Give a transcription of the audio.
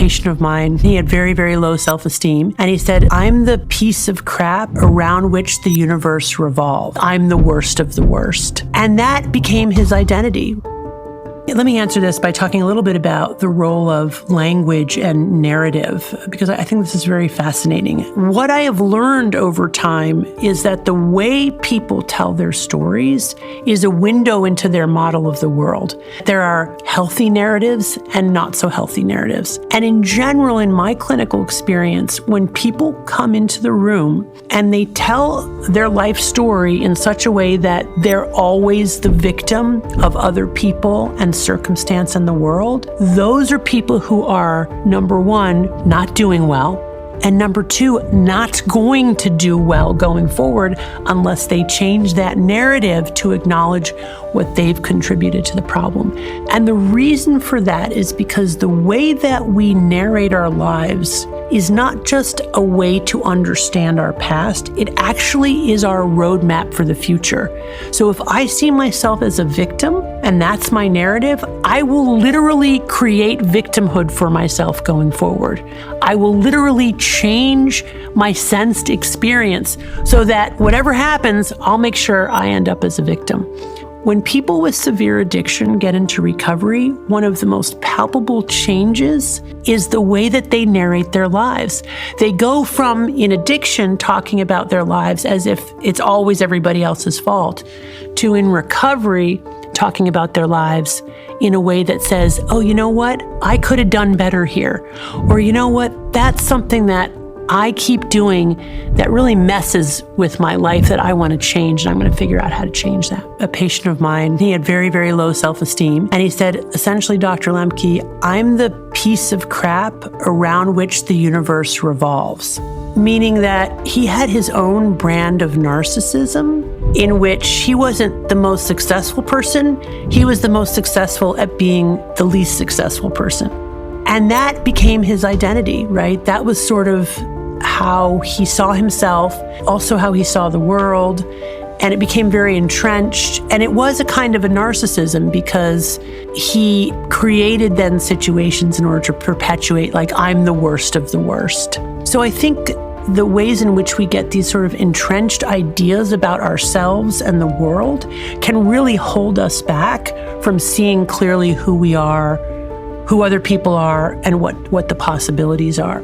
patient of mine. He had very, very low self-esteem. And he said, I'm the piece of crap around which the universe revolves. I'm the worst of the worst. And that became his identity. Let me answer this by talking a little bit about the role of language and narrative, because I think this is very fascinating. What I have learned over time is that the way people tell their stories is a window into their model of the world. There are healthy narratives and not so healthy narratives. And in general, in my clinical experience, when people come into the room and they tell their life story in such a way that they're always the victim of other people and circumstance in the world, those are people who are, number one, not doing well, and number two, not going to do well going forward unless they change that narrative to acknowledge what they've contributed to the problem. And the reason for that is because the way that we narrate our lives is not just a way to understand our past, it actually is our roadmap for the future. So if I see myself as a victim, and that's my narrative, I will literally create victimhood for myself going forward. I will literally change my sensed experience so that whatever happens, I'll make sure I end up as a victim. When people with severe addiction get into recovery, one of the most palpable changes is the way that they narrate their lives. They go from, in addiction, talking about their lives as if it's always everybody else's fault, to in recovery, talking about their lives in a way that says, oh, you know what? I could have done better here. Or you know what? That's something that I keep doing that really messes with my life that I want to change, and I'm going to figure out how to change that. A patient of mine, he had very, very low self-esteem, and he said, essentially, Dr. Lembke, I'm the piece of crap around which the universe revolves. Meaning that he had his own brand of narcissism in which he wasn't the most successful person, he was the most successful at being the least successful person. And that became his identity, right? That was sort of how he saw himself, also how he saw the world, and it became very entrenched. And it was a kind of a narcissism because he created then situations in order to perpetuate, like, I'm the worst of the worst. So I think the ways in which we get these sort of entrenched ideas about ourselves and the world can really hold us back from seeing clearly who we are, who other people are, and what the possibilities are.